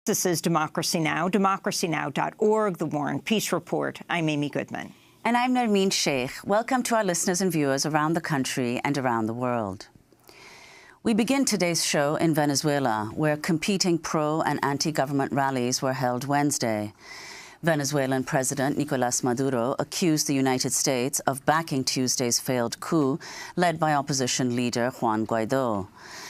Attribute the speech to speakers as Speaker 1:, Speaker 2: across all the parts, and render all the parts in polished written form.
Speaker 1: This is Democracy Now!, democracynow.org, The War and Peace Report. I'm Amy Goodman.
Speaker 2: And I'm Nermeen Sheikh. Welcome to our listeners and viewers around the country and around the world. We begin today's show in Venezuela, where competing pro- and anti-government rallies were held Wednesday. Venezuelan President Nicolás Maduro accused the United States of backing Tuesday's failed coup led by opposition leader Juan Guaidó.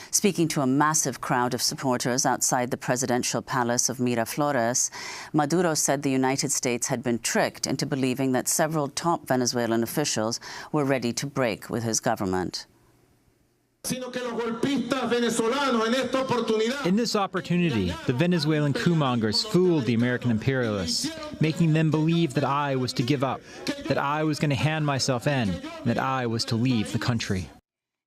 Speaker 2: Speaking to a massive crowd of supporters outside the presidential palace of Miraflores, Maduro said the United States had been tricked into believing that several top Venezuelan officials were ready to break with his government.
Speaker 3: In this opportunity, the Venezuelan coup-mongers fooled the American imperialists, making them believe that I was to give up, that I was going to hand myself in, and that I was to leave the country.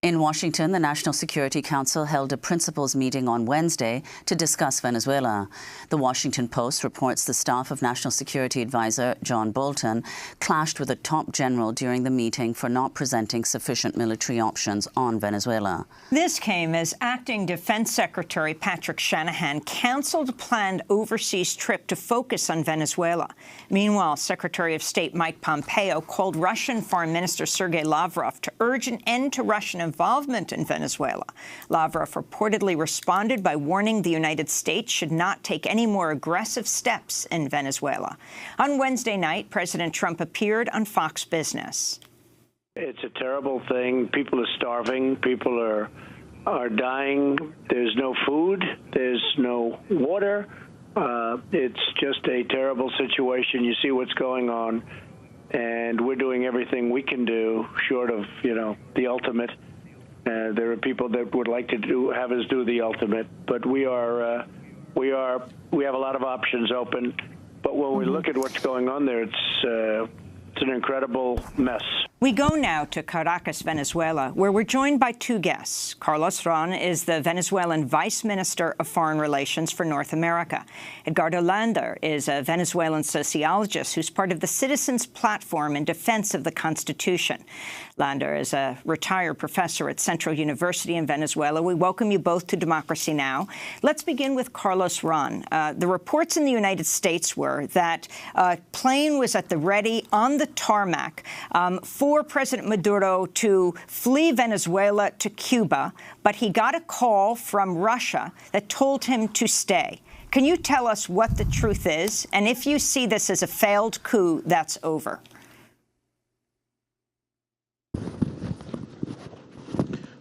Speaker 2: In Washington, the National Security Council held a principals meeting on Wednesday to discuss Venezuela. The Washington Post reports the staff of National Security Advisor John Bolton clashed with a top general during the meeting for not presenting sufficient military options on Venezuela.
Speaker 1: This came as Acting Defense Secretary Patrick Shanahan canceled a planned overseas trip to focus on Venezuela. Meanwhile, Secretary of State Mike Pompeo called Russian Foreign Minister Sergei Lavrov to urge an end to Russian involvement in Venezuela. Lavrov reportedly responded by warning the United States should not take any more aggressive steps in Venezuela. On Wednesday night, President Trump appeared on Fox Business.
Speaker 4: It's a terrible thing. People are starving. People are dying. There's no food. There's no water. It's just a terrible situation. You see what's going on, and we're doing everything we can do, short of, the ultimate. There are people that would like to have us do the ultimate, but we have a lot of options open. But when we look at what's going on there, it's an incredible mess.
Speaker 1: We go now to Caracas, Venezuela, where we're joined by two guests. Carlos Ron is the Venezuelan Vice Minister of Foreign Relations for North America. Edgardo Lander is a Venezuelan sociologist who's part of the Citizens Platform in Defense of the Constitution. Lander is a retired professor at Central University in Venezuela. We welcome you both to Democracy Now! Let's begin with Carlos Ron. The reports in the United States were that a plane was at the ready on the tarmac for President Maduro to flee Venezuela to Cuba, but he got a call from Russia that told him to stay. Can you tell us what the truth is, and if you see this as a failed coup that's over?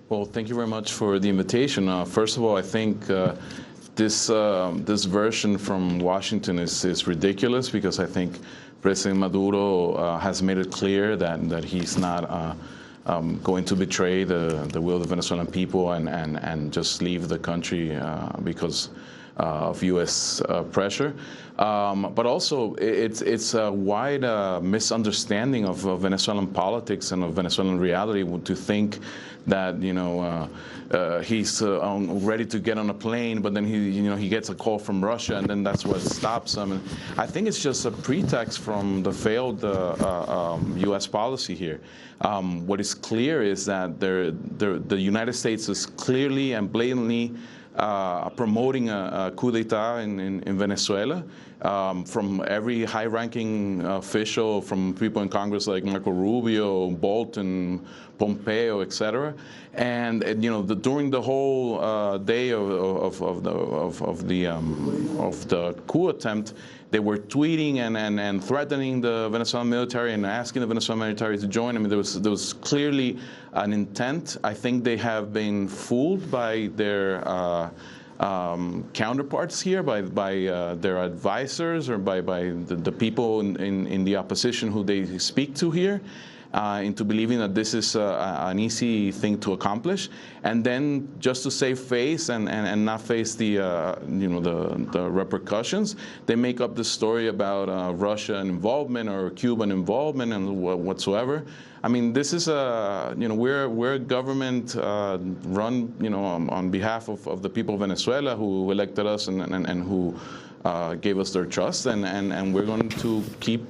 Speaker 5: Well, thank you very much for the invitation. First of all, I think this version from Washington is ridiculous, because I think President Maduro has made it clear that he's not going to betray the will of the Venezuelan people and just leave the country because of U.S. pressure. But also, it's a wide misunderstanding of Venezuelan politics and of Venezuelan reality to think that he's ready to get on a plane, but then he gets a call from Russia, and then that's what stops him. And I think it's just a pretext from the failed U.S. policy here. What is clear is that the United States is clearly and blatantly promoting a coup d'etat in Venezuela, from every high-ranking official, from people in Congress like Marco Rubio, Bolton, Pompeo, etc. And during the whole day of the coup attempt, they were tweeting and threatening the Venezuelan military and asking the Venezuelan military to join. I mean, there was clearly an intent. I think they have been fooled by their counterparts here, by their advisors, or by the people in the opposition who they speak to here, into believing that this is an easy thing to accomplish, and then just to save face and not face the the repercussions, they make up the story about Russian involvement or Cuban involvement and whatsoever. I mean, this is we're a government run on behalf of the people of Venezuela who elected us and who gave us their trust, and we're going to keep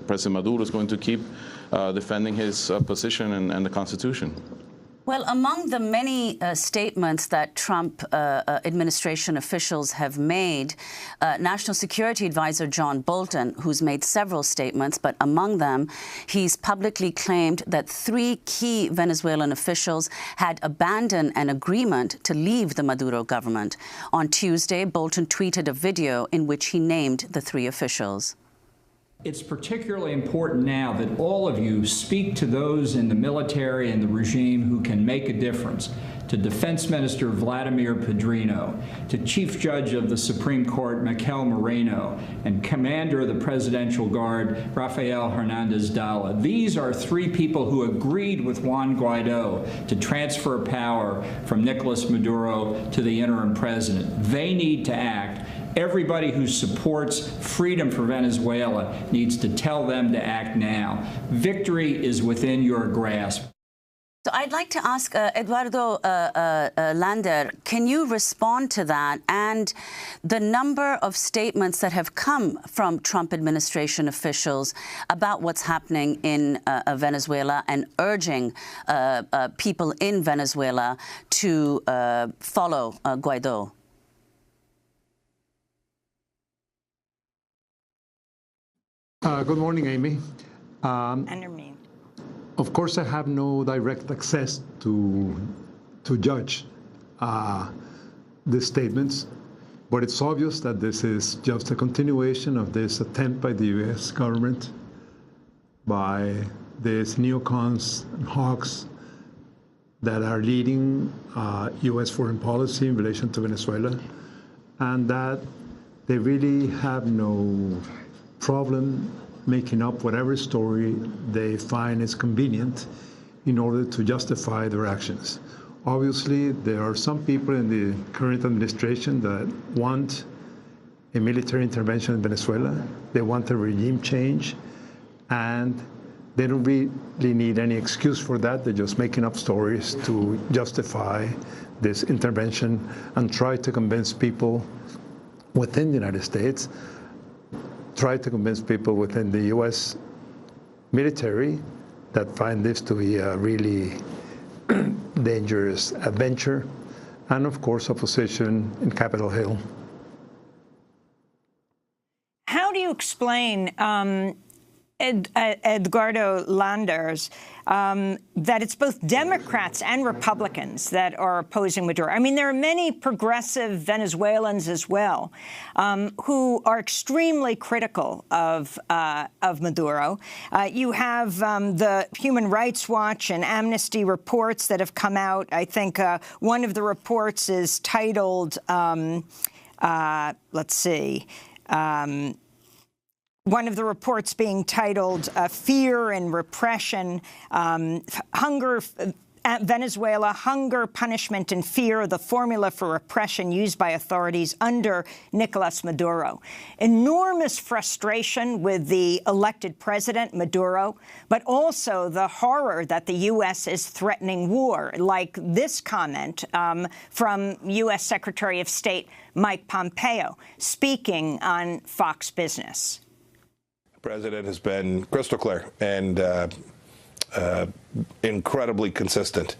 Speaker 5: President Maduro is going to keep defending his position and the Constitution.
Speaker 2: Well, among the many statements that Trump administration officials have made, National Security Advisor John Bolton, who's made several statements, but among them, he's publicly claimed that 3 key Venezuelan officials had abandoned an agreement to leave the Maduro government. On Tuesday, Bolton tweeted a video in which he named the 3 officials.
Speaker 6: It's particularly important now that all of you speak to those in the military and the regime who can make a difference, to Defense Minister Vladimir Pedrino, to Chief Judge of the Supreme Court Mikel Moreno, and Commander of the Presidential Guard Rafael Hernandez Dalla. These are 3 people who agreed with Juan Guaido to transfer power from Nicolás Maduro to the interim president. They need to act. Everybody who supports freedom for Venezuela needs to tell them to act now. Victory is within your grasp.
Speaker 2: So I'd like to ask Eduardo Lander, can you respond to that and the number of statements that have come from Trump administration officials about what's happening in Venezuela and urging people in Venezuela to follow Guaido?
Speaker 7: Good morning, Amy.
Speaker 1: And
Speaker 7: of course, I have no direct access to judge these statements, but it's obvious that this is just a continuation of this attempt by the U.S. government, by these neocons and hawks that are leading U.S. foreign policy in relation to Venezuela, and that they really have no problem making up whatever story they find is convenient in order to justify their actions. Obviously, there are some people in the current administration that want a military intervention in Venezuela. They want a regime change, and they don't really need any excuse for that. They're just making up stories to justify this intervention and try to convince people within the United States, try to convince people within the U.S. military that find this to be a really dangerous adventure, and of course opposition in Capitol Hill.
Speaker 1: How do you explain, Eduardo Landers, that it's both Democrats and Republicans that are opposing Maduro? I mean, there are many progressive Venezuelans as well who are extremely critical of Maduro. You have the Human Rights Watch and Amnesty reports that have come out. I think one of the reports is titled, let's see, one of the reports being titled Fear and Repression, Hunger, Venezuela, Hunger, Punishment, and Fear, the formula for repression used by authorities under Nicolás Maduro. Enormous frustration with the elected president, Maduro, but also the horror that the U.S. is threatening war, like this comment from U.S. Secretary of State Mike Pompeo, speaking on Fox Business.
Speaker 8: The president has been crystal clear and incredibly consistent.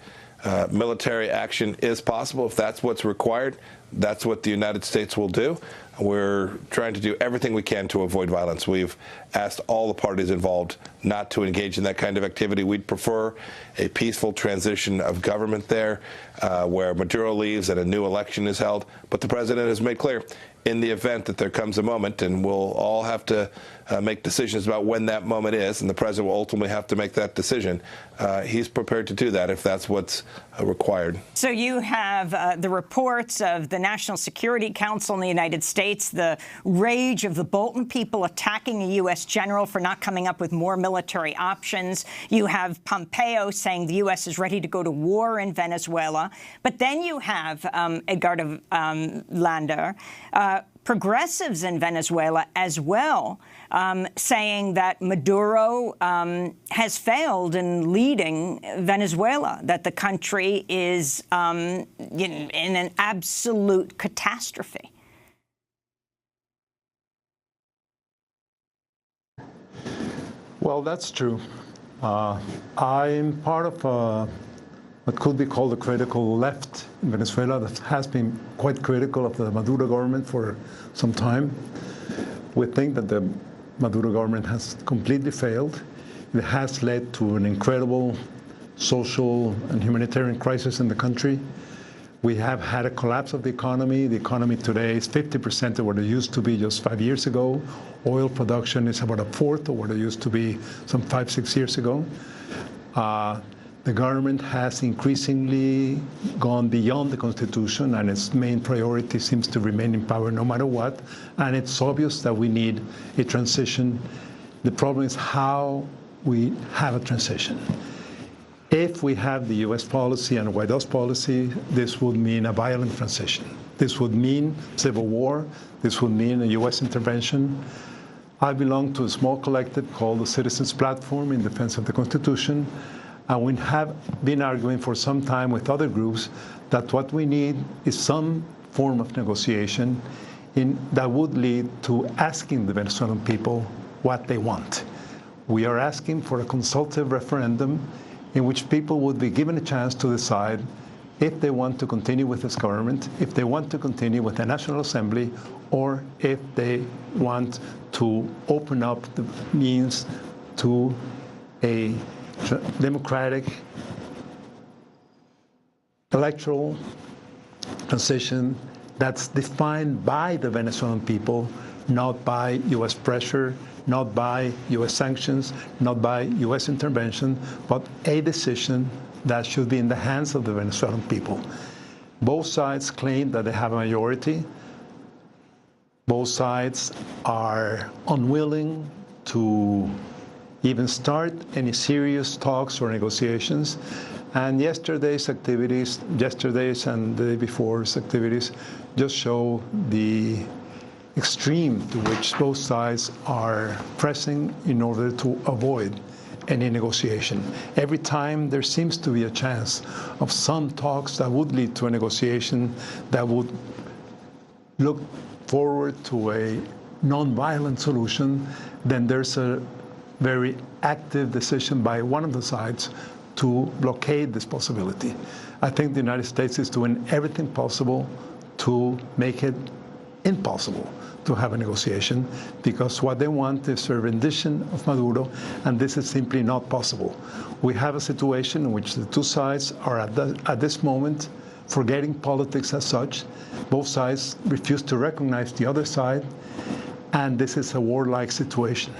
Speaker 8: Military action is possible. If that's what's required, that's what the United States will do. We're trying to do everything we can to avoid violence. We've asked all the parties involved not to engage in that kind of activity. We'd prefer a peaceful transition of government there where Maduro leaves and a new election is held. But the president has made clear, in the event that there comes a moment, and we'll all have to make decisions about when that moment is, and the president will ultimately have to make that decision, he's prepared to do that if that's what's required.
Speaker 1: So you have the reports of the National Security Council in the United States, the rage of the Bolton people attacking a U.S. general for not coming up with more military options. You have Pompeo saying the U.S. is ready to go to war in Venezuela. But then you have, Eduardo Lander, progressives in Venezuela as well, saying that Maduro has failed in leading Venezuela, that the country is in an absolute catastrophe.
Speaker 7: Well, that's true. I'm part of what could be called the critical left in Venezuela that has been quite critical of the Maduro government for some time. We think that the Maduro government has completely failed. It has led to an incredible social and humanitarian crisis in the country. We have had a collapse of the economy. The economy today is 50% of what it used to be just 5 years ago. Oil production is about a fourth of what it used to be some 5-6 years ago. The government has increasingly gone beyond the Constitution, and its main priority seems to remain in power no matter what. And it's obvious that we need a transition. The problem is how we have a transition. If we have the U.S. policy and Guaido's policy, this would mean a violent transition. This would mean civil war. This would mean a U.S. intervention. I belong to a small collective called the Citizens Platform in Defense of the Constitution. And we have been arguing for some time with other groups that what we need is some form of negotiation that would lead to asking the Venezuelan people what they want. We are asking for a consultative referendum in which people would be given a chance to decide if they want to continue with this government, if they want to continue with the National Assembly, or if they want to open up the means to a democratic electoral transition that's defined by the Venezuelan people, not by U.S. pressure, not by U.S. sanctions, not by U.S. intervention, but a decision that should be in the hands of the Venezuelan people. Both sides claim that they have a majority. Both sides are unwilling to even start any serious talks or negotiations. And yesterday's and the day before's activities just show the extreme to which both sides are pressing in order to avoid any negotiation. Every time there seems to be a chance of some talks that would lead to a negotiation that would look forward to a non-violent solution, then there's a very active decision by one of the sides to blockade this possibility. I think the United States is doing everything possible to make it impossible to have a negotiation, because what they want is a rendition of Maduro, and this is simply not possible. We have a situation in which the two sides are at this moment forgetting politics as such. Both sides refuse to recognize the other side, and this is a warlike situation.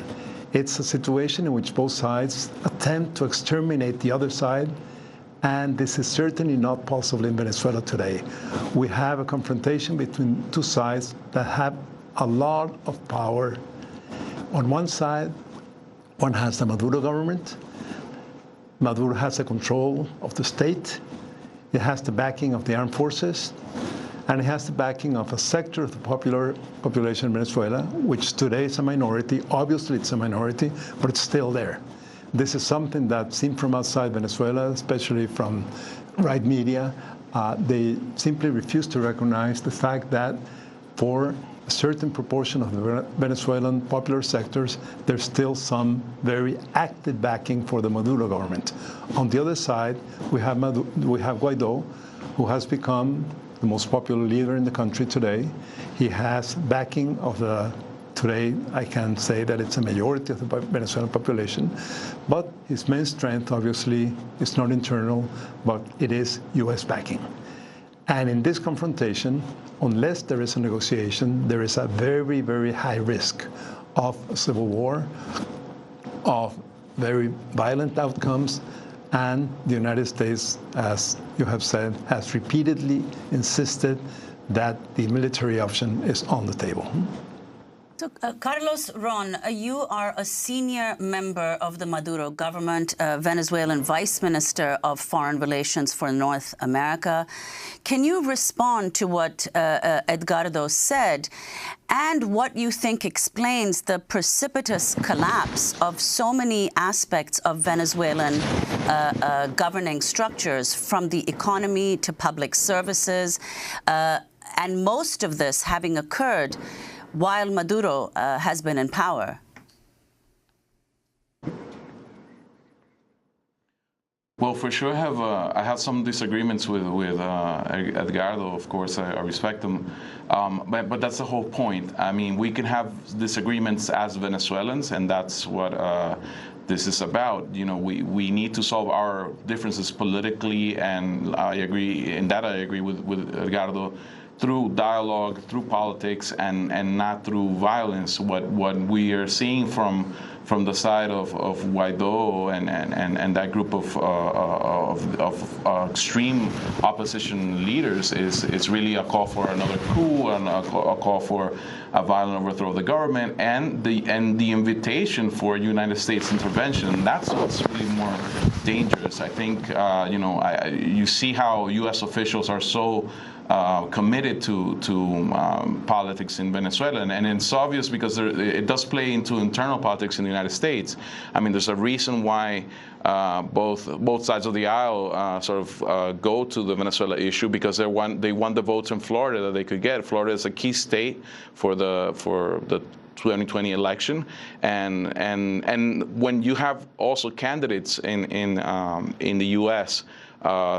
Speaker 7: It's a situation in which both sides attempt to exterminate the other side, and this is certainly not possible in Venezuela today. We have a confrontation between two sides that have a lot of power. On one side, one has the Maduro government. Maduro has the control of the state. It has the backing of the armed forces, and it has the backing of a sector of the popular population in Venezuela, which today is a minority. Obviously, it's a minority, but it's still there. This is something that seen from outside Venezuela, especially from right media, they simply refuse to recognize the fact that for a certain proportion of the Venezuelan popular sectors, there's still some very active backing for the Maduro government. On the other side, we have Guaido, who has become the most popular leader in the country today. He has backing of today I can say that it's a majority of the Venezuelan population, but his main strength obviously is not internal, but it is U.S. backing. And in this confrontation, unless there is a negotiation, there is a very, very high risk of a civil war, of very violent outcomes, and the United States, as you have said, has repeatedly insisted that the military option is on the table.
Speaker 2: So, Carlos Ron, you are a senior member of the Maduro government, Venezuelan Vice Minister of Foreign Relations for North America. Can you respond to what Edgardo said and what you think explains the precipitous collapse of so many aspects of Venezuelan governing structures, from the economy to public services, and most of this having occurred while Maduro has been in power?
Speaker 5: Well, for sure, I have some disagreements with Edgardo. Of course, I respect him, but that's the whole point. I mean, we can have disagreements as Venezuelans, and that's what this is about. You know, we need to solve our differences politically, and I agree with Edgardo, through dialogue, through politics, and not through violence. What we are seeing from the side of Guaidó and that group of extreme opposition leaders is really a call for another coup and a call for a violent overthrow of the government and the invitation for United States intervention. And that's what's really more dangerous. I think you see how U.S. officials are so committed to politics in Venezuela, and it's obvious because it does play into internal politics in the United States. I mean, there's a reason why both sides of the aisle go to the Venezuela issue, because they won the votes in Florida that they could get. Florida is a key state for the 2020 election, and when you have also candidates in the U.S.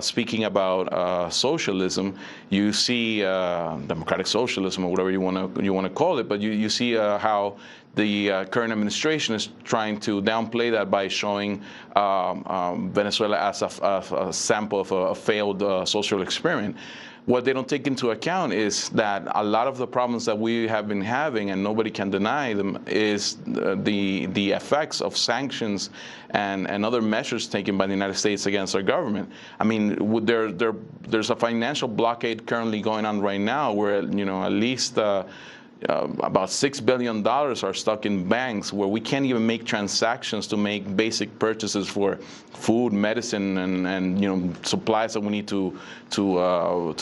Speaker 5: Speaking about socialism, you see democratic socialism or whatever you want to call it, but you see how the current administration is trying to downplay that by showing Venezuela as a sample of a failed social experiment. What they don't take into account is that a lot of the problems that we have been having, and nobody can deny them, is the effects of sanctions and other measures taken by the United States against our government. I mean, there's a financial blockade currently going on right now where, at least about $6 billion are stuck in banks, where we can't even make transactions to make basic purchases for food, medicine, and supplies that we need to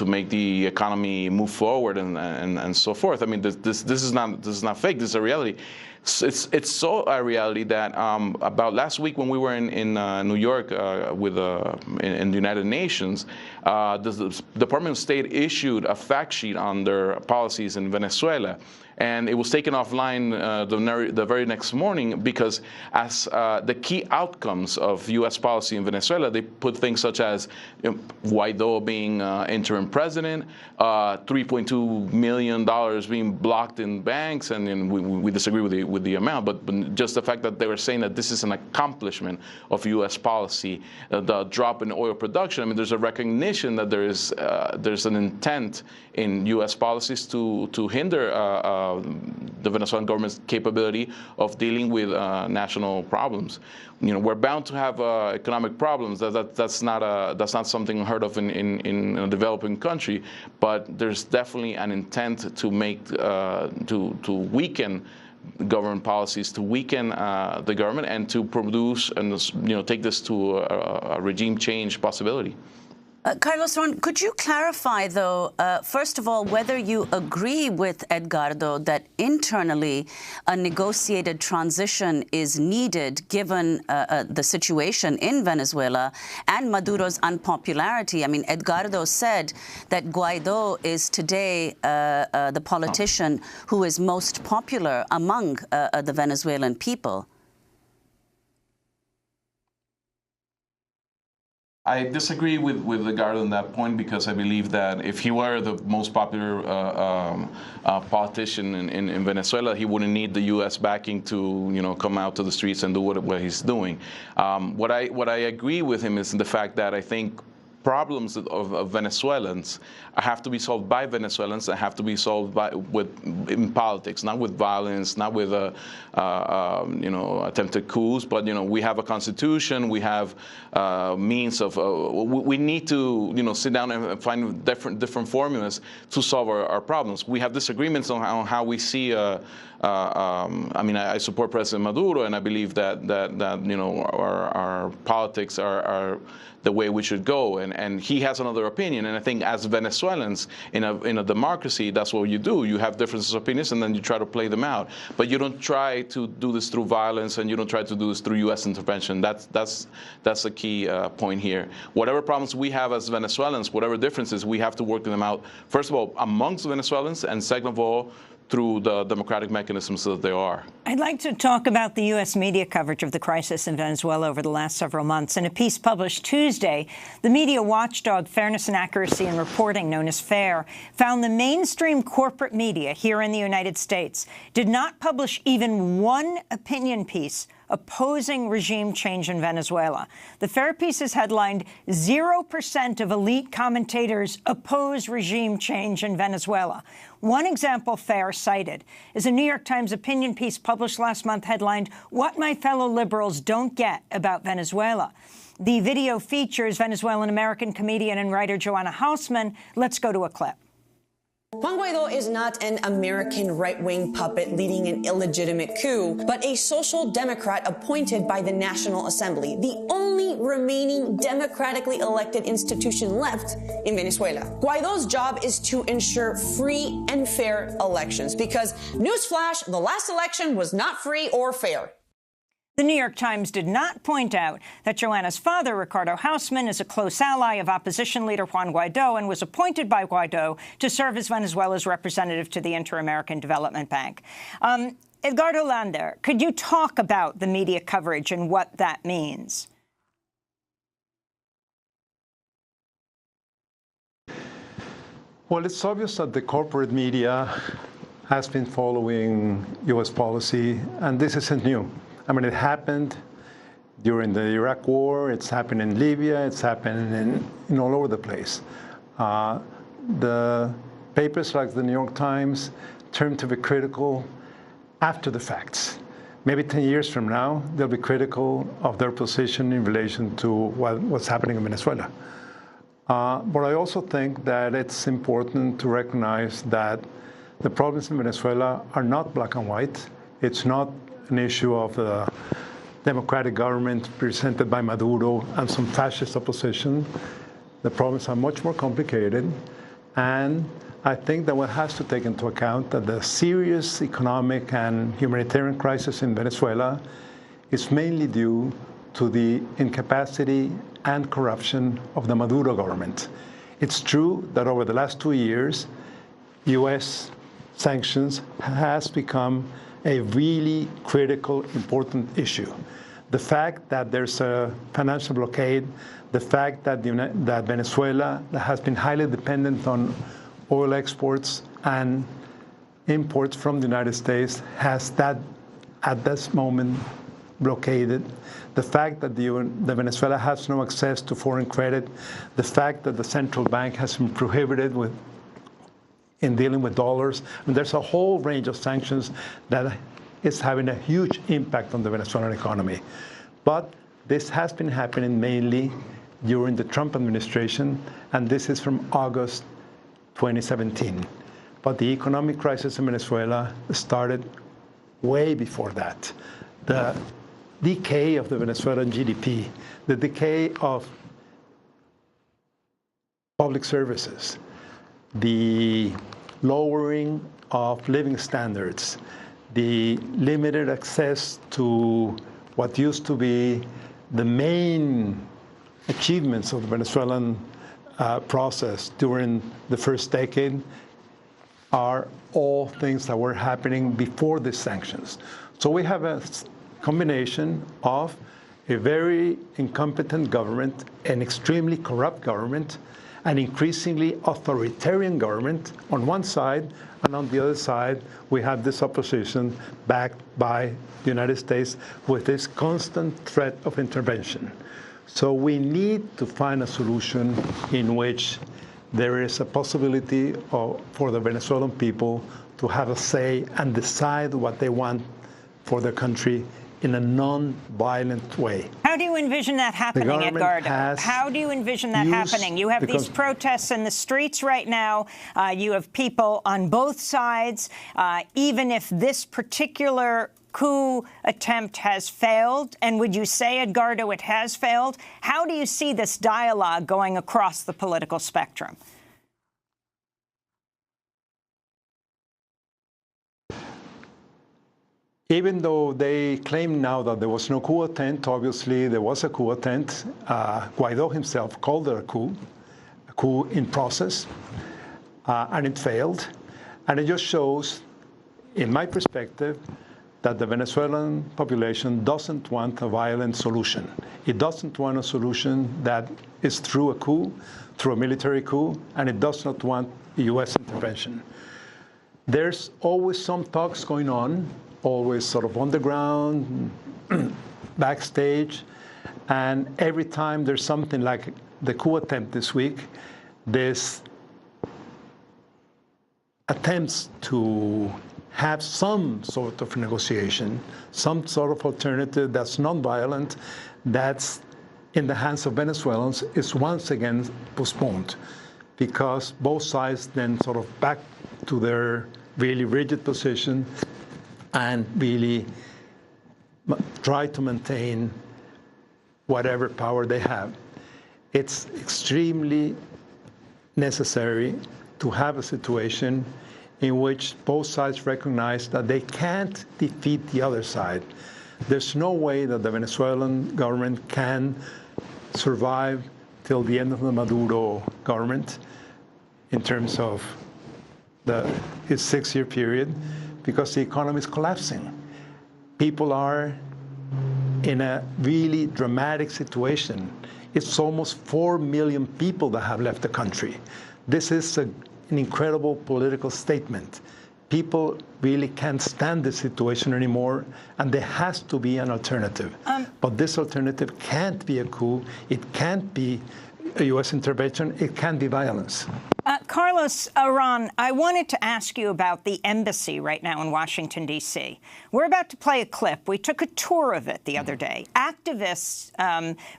Speaker 5: make the economy move forward and so forth. I mean, this is not fake. This is a reality. It's so a reality that about last week when we were in New York in the United Nations, the Department of State issued a fact sheet on their policies in Venezuela. And it was taken offline the very next morning because as the key outcomes of U.S. policy in Venezuela, they put things such as Guaidó being interim president, $3.2 million being blocked in banks, and we disagree with the amount, but just the fact that they were saying that this is an accomplishment of U.S. policy, the drop in oil production. I mean, there's a recognition that there's an intent in U.S. policies to hinder the Venezuelan government's capability of dealing with national problems. We're bound to have economic problems. That's not something unheard of in a developing country. But there's definitely an intent to make to weaken government policies, to weaken the government, and to produce and take this to a regime change possibility.
Speaker 2: Carlos Ron, could you clarify, though, first of all, whether you agree with Edgardo that internally a negotiated transition is needed given the situation in Venezuela and Maduro's unpopularity? I mean, Edgardo said that Guaidó is today the politician who is most popular among the Venezuelan people.
Speaker 5: I disagree with Edgardo on that point, because I believe that if he were the most popular politician in Venezuela, he wouldn't need the U.S. backing to come out to the streets and do what he's doing. What I agree with him is the fact that I think problems of Venezuelans have to be solved by Venezuelans and have to be solved in politics, not with violence, not with attempted coups. But we have a constitution, we have means of. We need to sit down and find different formulas to solve our problems. We have disagreements on how we see. I mean, I support President Maduro, and I believe that our politics are the way we should go, and he has another opinion. And I think as Venezuelans in a democracy, that's what you do. You have differences of opinions, and then you try to play them out. But you don't try to do this through violence, and you don't try to do this through U.S. intervention. That's a key point here. Whatever problems we have as Venezuelans, whatever differences, we have to work them out. First of all, amongst Venezuelans, and second of all, through the democratic mechanisms that there are.
Speaker 1: I'd like to talk about the U.S. media coverage of the crisis in Venezuela over the last several months. In a piece published Tuesday, the media watchdog Fairness and Accuracy in Reporting, known as FAIR, found the mainstream corporate media here in the United States did not publish even one opinion piece opposing regime change in Venezuela. The FAIR piece is headlined, 0% of elite commentators oppose regime change in Venezuela. One example FAIR cited is a New York Times opinion piece published last month headlined, What My Fellow Liberals Don't Get About Venezuela. The video features Venezuelan-American comedian and writer Joanna Hausman. Let's go to a clip.
Speaker 9: Juan Guaidó is not an American right-wing puppet leading an illegitimate coup, but a social democrat appointed by the National Assembly, the only remaining democratically elected institution left in Venezuela. Guaidó's job is to ensure free and fair elections, because, newsflash, the last election was not free or fair.
Speaker 1: The New York Times did not point out that Joanna's father, Ricardo Hausman, is a close ally of opposition leader Juan Guaidó and was appointed by Guaidó to serve as Venezuela's representative to the Inter-American Development Bank. Edgardo Lander, could you talk about the media coverage and what that means?
Speaker 7: Well, it's obvious that the corporate media has been following U.S. policy, and this isn't new. I mean, it happened during the Iraq War, it's happened in Libya, it's happened in all over the place. The papers like the New York Times turn to be critical after the facts. Maybe 10 years from now, they'll be critical of their position in relation to what's happening in Venezuela. But I also think that it's important to recognize that the problems in Venezuela are not black and white. It's not an issue of the democratic government presented by Maduro and some fascist opposition. The problems are much more complicated, and I think that one has to take into account that the serious economic and humanitarian crisis in Venezuela is mainly due to the incapacity and corruption of the Maduro government. It's true that over the last 2 years, U.S. sanctions has become a really critical, important issue. The fact that there's a financial blockade, the fact that, that Venezuela has been highly dependent on oil exports and imports from the United States has that, at this moment, blockaded. The fact that the Venezuela has no access to foreign credit, the fact that the central bank has been prohibited in dealing with dollars. And there's a whole range of sanctions that is having a huge impact on the Venezuelan economy. But this has been happening mainly during the Trump administration, and this is from August 2017. But the economic crisis in Venezuela started way before that. The decay of the Venezuelan GDP, the decay of public services, the lowering of living standards, the limited access to what used to be the main achievements of the Venezuelan process during the first decade are all things that were happening before the sanctions. So we have a combination of a very incompetent government, an extremely corrupt government, an increasingly authoritarian government on one side, and on the other side, we have this opposition backed by the United States with this constant threat of intervention. So we need to find a solution in which there is a possibility for the Venezuelan people to have a say and decide what they want for their country in a non-violent way.
Speaker 1: How do you envision that happening, Edgardo? How do you envision that happening? You have these protests in the streets right now. You have people on both sides. Even if this particular coup attempt has failed, and would you say, Edgardo, it has failed, how do you see this dialogue going across the political spectrum?
Speaker 7: Even though they claim now that there was no coup attempt, obviously there was a coup attempt. Guaidó himself called it a coup in process, and it failed. And it just shows in my perspective, that the Venezuelan population doesn't want a violent solution. It doesn't want a solution that is through a coup, through a military coup, and it does not want U.S. intervention. There's always some talks going on, always sort of on the ground, backstage, and every time there's something like the coup attempt this week, there's attempts to have some sort of negotiation, some sort of alternative that's nonviolent, that's in the hands of Venezuelans, is once again postponed, because both sides then sort of back to their really rigid position and really try to maintain whatever power they have. It's extremely necessary to have a situation in which both sides recognize that they can't defeat the other side. There's no way that the Venezuelan government can survive till the end of the Maduro government in terms of his 6-year period, because the economy is collapsing. People are in a really dramatic situation. It's almost 4 million people that have left the country. This is an incredible political statement. People really can't stand this situation anymore, and there has to be an alternative. But this alternative can't be a coup. It can't be a U.S. intervention. It can't be violence.
Speaker 1: Carlos, Ron, I wanted to ask you about the embassy right now in Washington, D.C. We're about to play a clip. We took a tour of it the other day. Activists,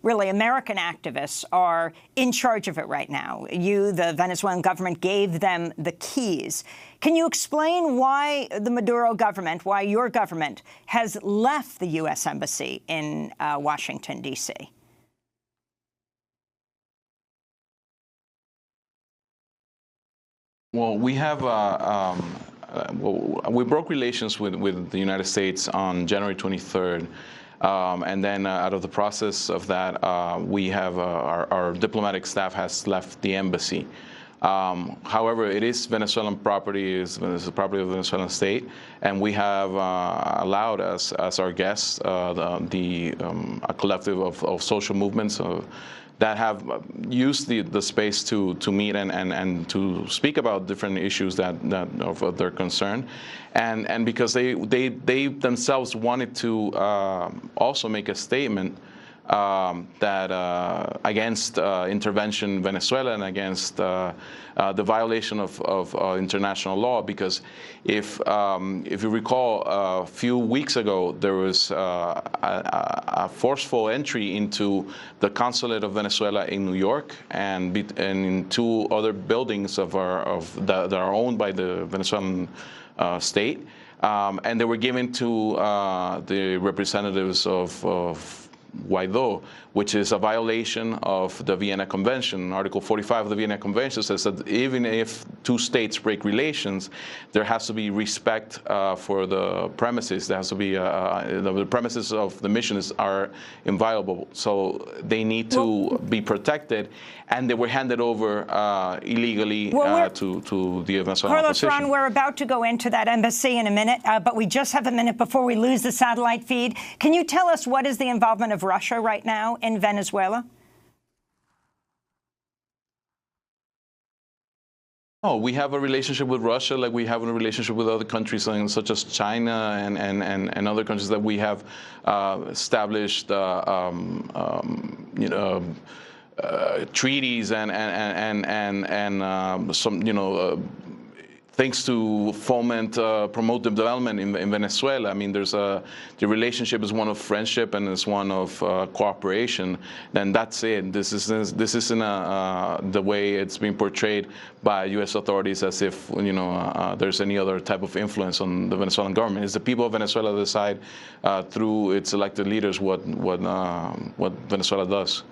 Speaker 1: really American activists, are in charge of it right now. You, the Venezuelan government, gave them the keys. Can you explain why the Maduro government, why your government, has left the U.S. embassy in Washington, D.C.?
Speaker 5: Well, we have we broke relations with the United States on January 23rd, and then out of the process of that, we have our diplomatic staff has left the embassy. However, it is Venezuelan property, it's the property of the Venezuelan state, and we have allowed us as our guests a collective of social movements that have used the space to meet and to speak about different issues that of their concern, and because they themselves wanted to also make a statement that against intervention in Venezuela and against the violation of international law. Because if you recall, a few weeks ago there was a forceful entry into the consulate of Venezuela in New York and in 2 other buildings that are owned by the Venezuelan state, and they were given to the representatives of Guaido, which is a violation of the Vienna Convention. Article 45 of the Vienna Convention says that even if 2 states break relations, there has to be respect for the premises. There has to be the premises of the missions are inviolable, so they need to be protected. And they were handed over illegally to the Venezuelan
Speaker 1: opposition. Carlos, Ron, we're about to go into that embassy in a minute, but we just have a minute before we lose the satellite feed. Can you tell us what is the involvement of Russia right now in Venezuela?
Speaker 5: Oh, we have a relationship with Russia like we have a relationship with other countries such as China and other countries that we have established, treaties and some, things to foment, promote the development in Venezuela. I mean, the relationship is one of friendship and it's one of cooperation. And that's it. This isn't the way it's being portrayed by U.S. authorities, as if there's any other type of influence on the Venezuelan government. It's the people of Venezuela that decide through its elected leaders what Venezuela does.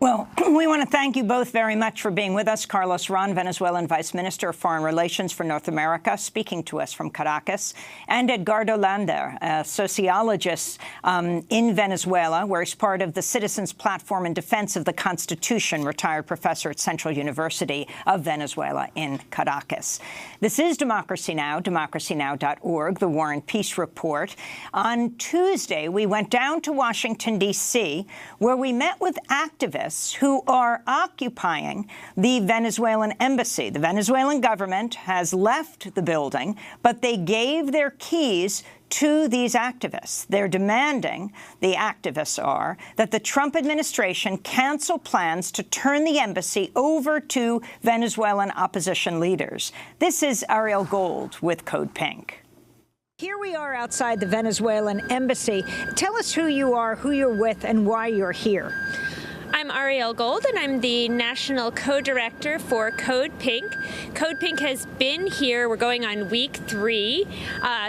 Speaker 1: Well, we want to thank you both very much for being with us. Carlos Ron, Venezuelan Vice Minister of Foreign Relations for North America, speaking to us from Caracas, and Edgardo Lander, a sociologist in Venezuela, where he's part of the Citizens Platform in Defense of the Constitution, retired professor at Central University of Venezuela in Caracas. This is Democracy Now!, democracynow.org, the War and Peace Report. On Tuesday, we went down to Washington, D.C., where we met with activists who are occupying the Venezuelan embassy. The Venezuelan government has left the building, but they gave their keys to these activists. They're demanding, the activists are, that the Trump administration cancel plans to turn the embassy over to Venezuelan opposition leaders. This is Ariel Gold with Code Pink. Here we are outside the Venezuelan embassy. Tell us who you are, who you're with, and why you're here.
Speaker 10: I'm Ariel Gold, and I'm the National Co-Director for Code Pink. Code Pink has been here, we're going on week 3,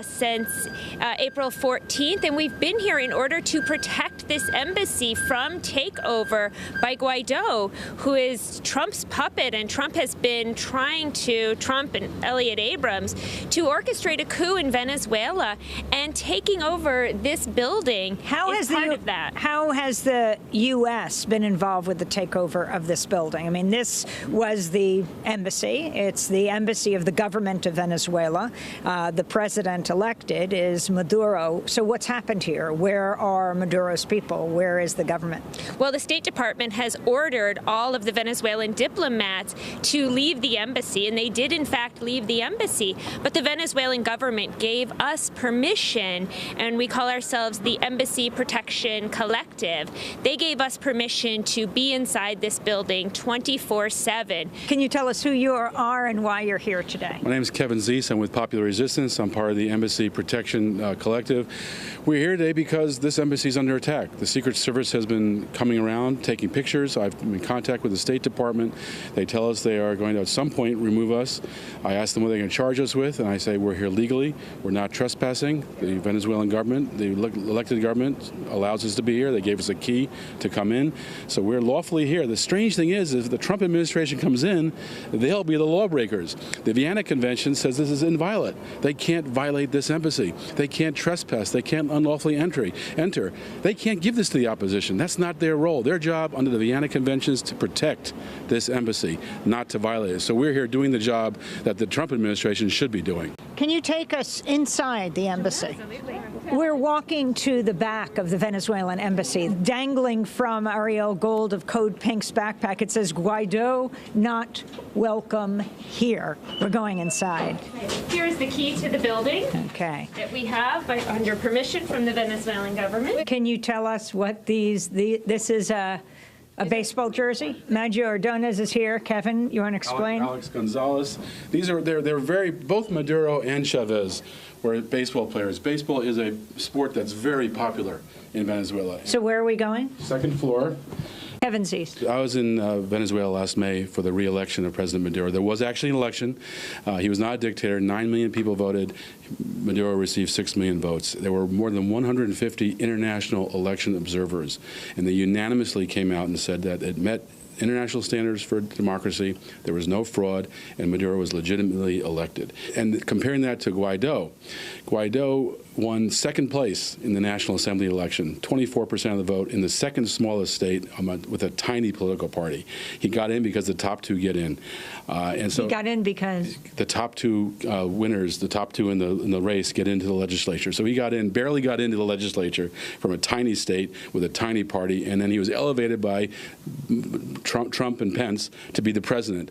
Speaker 10: since April 14th, and we've been here in order to protect this embassy from takeover by Guaido, who is Trump's puppet, and Trump has been trying to, Trump and Elliot Abrams, to orchestrate a coup in Venezuela, and taking over this building is part of that.
Speaker 1: How has the U.S. been involved with the takeover of this building? I mean, this was the embassy. It's the embassy of the government of Venezuela. The president elected is Maduro. So what's happened here? Where are Maduro's people? Where is the government?
Speaker 10: Well, the State Department has ordered all of the Venezuelan diplomats to leave the embassy, and they did, in fact, leave the embassy. But the Venezuelan government gave us permission, and we call ourselves the Embassy Protection Collective. They gave us permission to be inside this building 24/7.
Speaker 1: Can you tell us who you are and why you're here today?
Speaker 11: My name is Kevin Zeese. I'm with Popular Resistance. I'm part of the Embassy Protection Collective. We're here today because this embassy is under attack. The Secret Service has been coming around, taking pictures. I've been in contact with the State Department. They tell us they are going to, at some point, remove us. I ask them what they're going to charge us with, and I say we're here legally. We're not trespassing. The Venezuelan government, the elected government, allows us to be here. They gave us a key to come in. So we're lawfully here. The strange thing is, if the Trump administration comes in, they'll be the lawbreakers. The Vienna Convention says this is inviolate. They can't violate this embassy. They can't trespass. They can't unlawfully enter. They can't give this to the opposition. That's not their role. Their job under the Vienna Convention is to protect this embassy, not to violate it. So we're here doing the job that the Trump administration should be doing.
Speaker 1: Can you take us inside the embassy? We're walking to the back of the Venezuelan embassy. Dangling from Ariel Gold of Code Pink's backpack, it says, Guaido not welcome here. We're going inside.
Speaker 10: Here's the key to the building.
Speaker 1: Okay.
Speaker 10: That we have under permission from the Venezuelan government.
Speaker 1: Can you tell us what this is a baseball jersey? Maggio Ordonez is here. Kevin, you want to explain?
Speaker 11: Alex Gonzalez. They're both Maduro and Chavez were baseball players. Baseball is a sport that's very popular in Venezuela.
Speaker 1: So where are we going?
Speaker 11: Second floor.
Speaker 1: Kevin Zeese.
Speaker 11: I was in Venezuela last May for the re-election of President Maduro. There was actually an election. He was not a dictator. 9 million people voted. Maduro received 6 million votes. There were more than 150 international election observers, and they unanimously came out and said that it met international standards for democracy, there was no fraud, and Maduro was legitimately elected. And comparing that to Guaido, Guaido won second place in the National Assembly election, 24% of the vote in the second smallest state with a tiny political party. He got in because the top two get in. And so
Speaker 1: he got in because?
Speaker 11: The top two winners, the top two in the race, get into the legislature. So he got in, barely got into the legislature from a tiny state with a tiny party, and then he was elevated by Trump and Pence to be the president.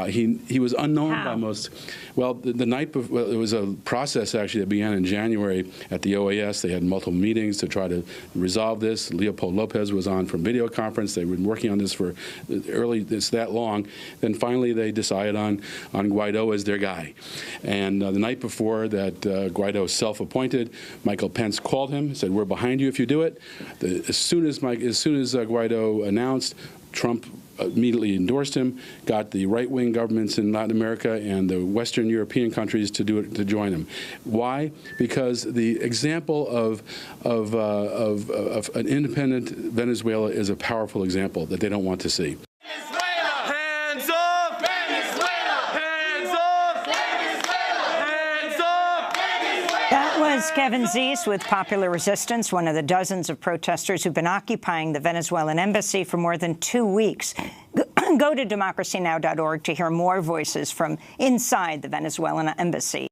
Speaker 11: He was unknown by most. Well, the night before, it was a process actually that began in January at the OAS. They had multiple meetings to try to resolve this. Leopoldo Lopez was on from video conference. They've been working on this for it's that long. Then finally they decided on Guaido as their guy. And the night before that Guaido self-appointed, Michael Pence called him and said, "We're behind you if you do it." As soon as Guaido announced, Trump immediately endorsed him, got the right-wing governments in Latin America and the Western European countries to join him. Why? Because the example of an independent Venezuela is a powerful example that they don't want to see.
Speaker 12: Hands up! Venezuela! Hands up! Venezuela! Hands up! Venezuela!
Speaker 1: That was Kevin Zeese with Popular Resistance, one of the dozens of protesters who've been occupying the Venezuelan embassy for more than 2 weeks. Go to democracynow.org to hear more voices from inside the Venezuelan embassy.